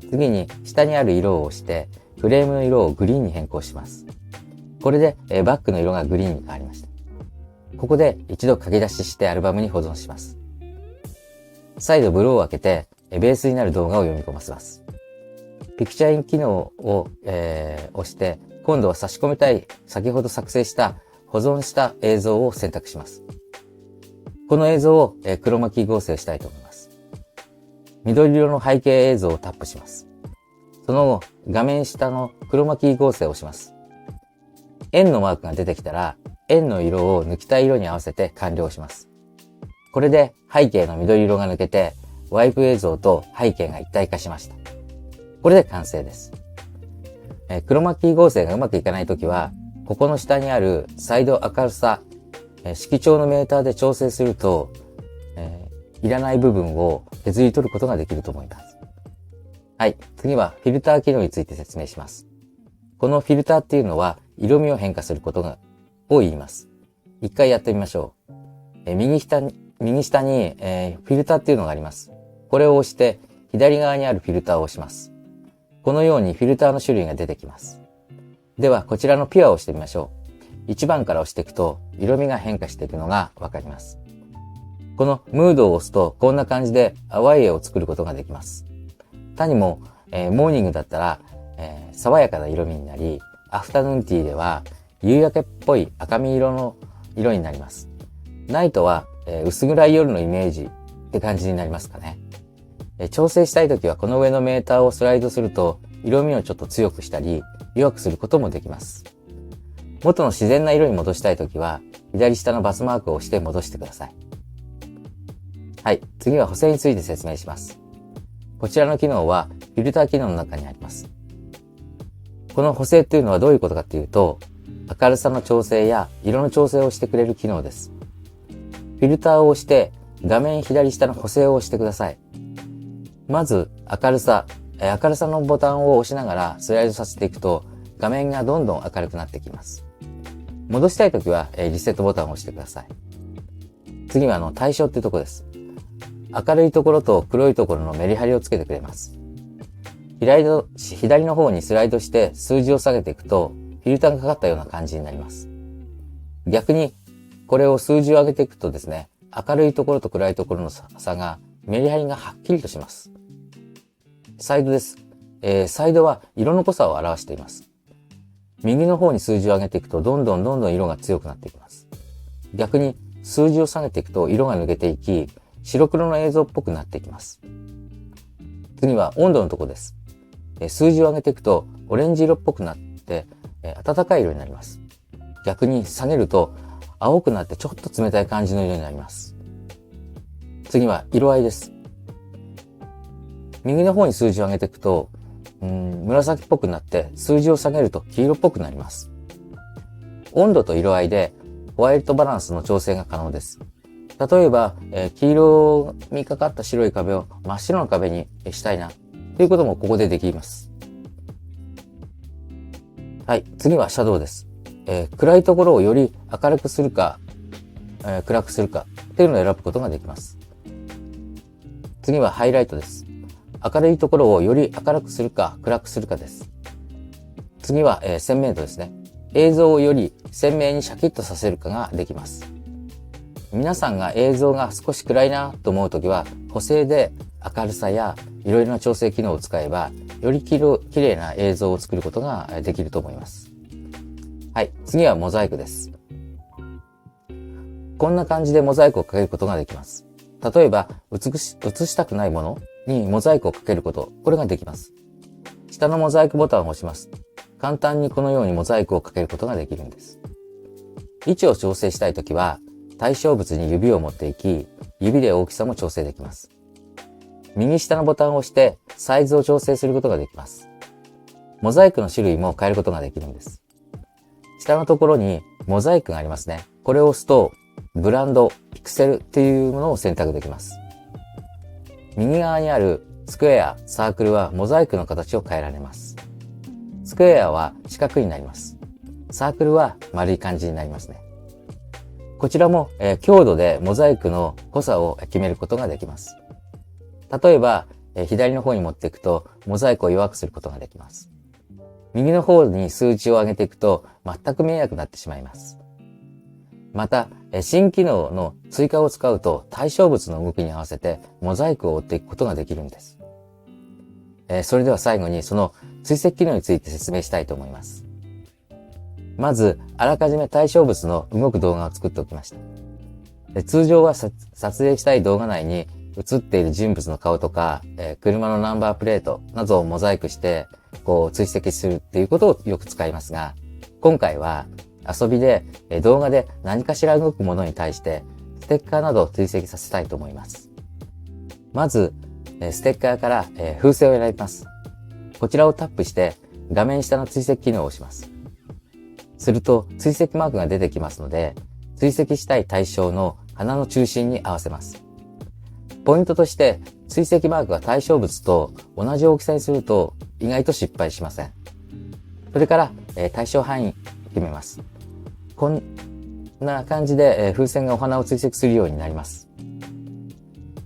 次に下にある色を押してフレームの色をグリーンに変更します。これでバックの色がグリーンに変わりました。ここで一度書き出ししてアルバムに保存します。再度ブローを開けてベースになる動画を読み込ませます。ピクチャーイン機能を、押して今度は差し込みたい先ほど作成した保存した映像を選択します。この映像を黒巻き合成したいと思います。緑色の背景映像をタップします。その後、画面下の黒巻き合成をします。円のマークが出てきたら、円の色を抜きたい色に合わせて完了します。これで背景の緑色が抜けて、ワイプ映像と背景が一体化しました。これで完成です。黒巻き合成がうまくいかないときは、ここの下にあるサイド明るさ、色調のメーターで調整すると、いらない部分を削り取ることができると思います。はい。次はフィルター機能について説明します。このフィルターっていうのは色味を変化することを言います。一回やってみましょう。右下に、フィルターっていうのがあります。これを押して左側にあるフィルターを押します。このようにフィルターの種類が出てきます。ではこちらのピュアを押してみましょう。1番から押していくと色味が変化していくのがわかります。このムードを押すとこんな感じで淡い絵を作ることができます。他にも、モーニングだったら、爽やかな色味になり、アフタヌーンティーでは夕焼けっぽい赤み色の色になります。ナイトは、薄暗い夜のイメージって感じになりますかね。調整したいときはこの上のメーターをスライドすると色味をちょっと強くしたり弱くすることもできます。元の自然な色に戻したいときは左下のバツマークを押して戻してください。はい、次は補正について説明します。こちらの機能はフィルター機能の中にあります。この補正っていうのはどういうことかっていうと、明るさの調整や色の調整をしてくれる機能です。フィルターを押して画面左下の補正を押してください。まず明るさのボタンを押しながらスライドさせていくと画面がどんどん明るくなってきます。戻したいときはリセットボタンを押してください。次は対象っていうところです。明るいところと黒いところのメリハリをつけてくれます。左の方にスライドして数字を下げていくとフィルターがかかったような感じになります。逆にこれを数字を上げていくとですね、明るいところと暗いところの差がメリハリがはっきりとします。サイドです。サイドは色の濃さを表しています。右の方に数字を上げていくとどんどん色が強くなっていきます。逆に数字を下げていくと色が抜けていき、白黒の映像っぽくなっていきます。次は温度のところです。数字を上げていくとオレンジ色っぽくなって、暖かい色になります。逆に下げると青くなってちょっと冷たい感じの色になります。次は色合いです。右の方に数字を上げていくと、紫っぽくなって数字を下げると黄色っぽくなります。温度と色合いでホワイトバランスの調整が可能です。例えば、黄色にかかった白い壁を真っ白な壁にしたいなということもここでできます。はい、次はシャドウです。暗いところをより明るくするか、暗くするかというのを選ぶことができます。次はハイライトです。明るいところをより明るくするか暗くするかです。次は、鮮明度ですね。映像をより鮮明にシャキッとさせるかができます。皆さんが映像が少し暗いなと思うときは補正で明るさやいろいろな調整機能を使えばより綺麗な映像を作ることができると思います。はい、次はモザイクです。こんな感じでモザイクをかけることができます。例えば映したくないものにモザイクをかけること、これができます。下のモザイクボタンを押します。簡単にこのようにモザイクをかけることができるんです。位置を調整したいときは対象物に指を持っていき、指で大きさも調整できます。右下のボタンを押してサイズを調整することができます。モザイクの種類も変えることができるんです。下のところにモザイクがありますね。これを押すと、ブランド、ピクセルっていうものを選択できます。右側にあるスクエア、サークルはモザイクの形を変えられます。スクエアは四角になります。サークルは丸い感じになりますね。こちらも、強度でモザイクの濃さを決めることができます。例えば、左の方に持っていくとモザイクを弱くすることができます。右の方に数値を上げていくと全く見えなくなってしまいます。また、新機能の追加を使うと対象物の動きに合わせてモザイクを追っていくことができるんです。それでは最後にその追跡機能について説明したいと思います。まず、あらかじめ対象物の動く動画を作っておきました。通常は撮影したい動画内に映っている人物の顔とか、車のナンバープレートなどをモザイクして追跡するっていうことをよく使いますが、今回は遊びで動画で何かしら動くものに対してステッカーなどを追跡させたいと思います。まず、ステッカーから風船を選びます。こちらをタップして画面下の追跡機能を押します。すると追跡マークが出てきますので、追跡したい対象の鼻の中心に合わせます。ポイントとして、追跡マークが対象物と同じ大きさにすると意外と失敗しません。それから、対象範囲決めます。こんな感じで、風船がお花を追跡するようになります。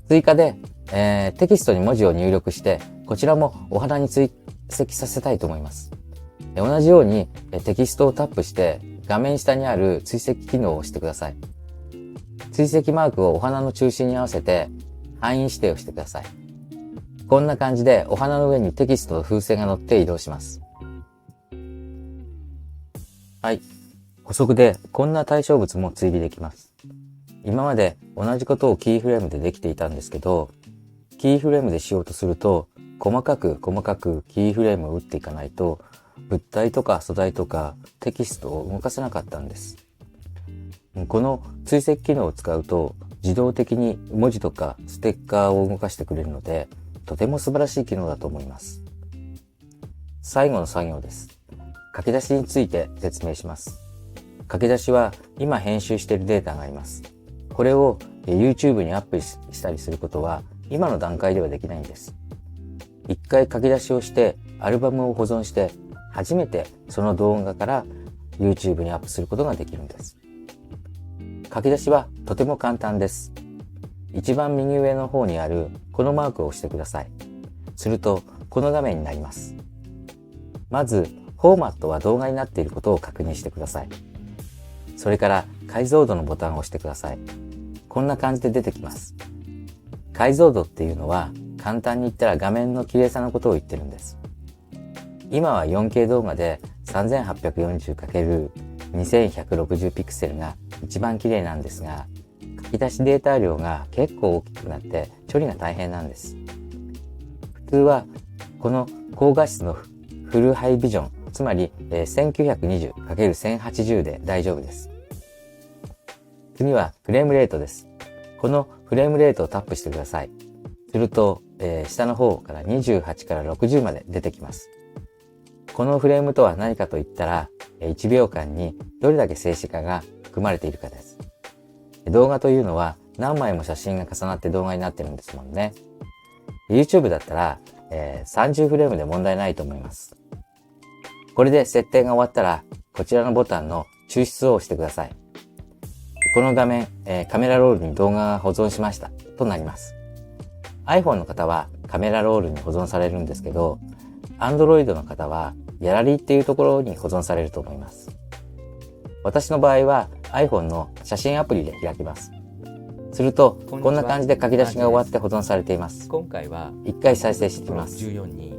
追加で、テキストに文字を入力して、こちらもお花に追跡させたいと思います。同じようにテキストをタップして画面下にある追跡機能を押してください。追跡マークをお花の中心に合わせて範囲指定をしてください。こんな感じでお花の上にテキストと風船が乗って移動します。はい。補足でこんな対象物も追尾できます。今まで同じことをキーフレームでできていたんですけど、キーフレームでしようとすると細かくキーフレームを打っていかないと物体とか素材とかテキストを動かせなかったんです。この追跡機能を使うと自動的に文字とかステッカーを動かしてくれるので、とても素晴らしい機能だと思います。最後の作業です。書き出しについて説明します。書き出しは今編集しているデータがあります。これを YouTube にアップしたりすることは今の段階ではできないんです。一回書き出しをしてアルバムを保存して初めてその動画から YouTube にアップすることができるんです。書き出しはとても簡単です。一番右上の方にあるこのマークを押してください。するとこの画面になります。まずフォーマットは動画になっていることを確認してください。それから解像度のボタンを押してください。こんな感じで出てきます。解像度っていうのは簡単に言ったら画面の綺麗さのことを言ってるんです。今は 4K 動画で 3840×2160 ピクセルが一番綺麗なんですが、書き出しデータ量が結構大きくなって処理が大変なんです。普通はこの高画質のフルハイビジョン、つまり 1920×1080 で大丈夫です。次はフレームレートです。このフレームレートをタップしてください。すると、下の方から28から60まで出てきます。このフレームとは何かと言ったら、1秒間にどれだけ静止画が含まれているかです。動画というのは何枚も写真が重なって動画になってるんですもんね。YouTube だったら、30フレームで問題ないと思います。これで設定が終わったら、こちらのボタンの抽出を押してください。この画面、カメラロールに動画が保存しましたとなります。iPhone の方はカメラロールに保存されるんですけど、Android の方はギャラリーっていうところに保存されると思います。私の場合は iPhone の写真アプリで開きます。すると、こんな感じで書き出しが終わって保存されています。今回は一回再生してみます。14に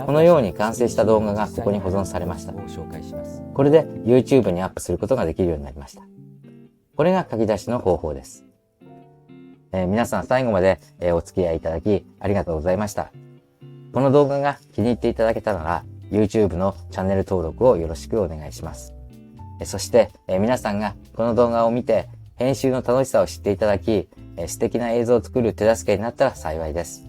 このように完成した動画がここに保存されました。これで YouTube にアップすることができるようになりました。これが書き出しの方法です。皆さん最後までお付き合いいただきありがとうございました。この動画が気に入っていただけたなら YouTube のチャンネル登録をよろしくお願いします。そして皆さんがこの動画を見て編集の楽しさを知っていただき素敵な映像を作る手助けになったら幸いです。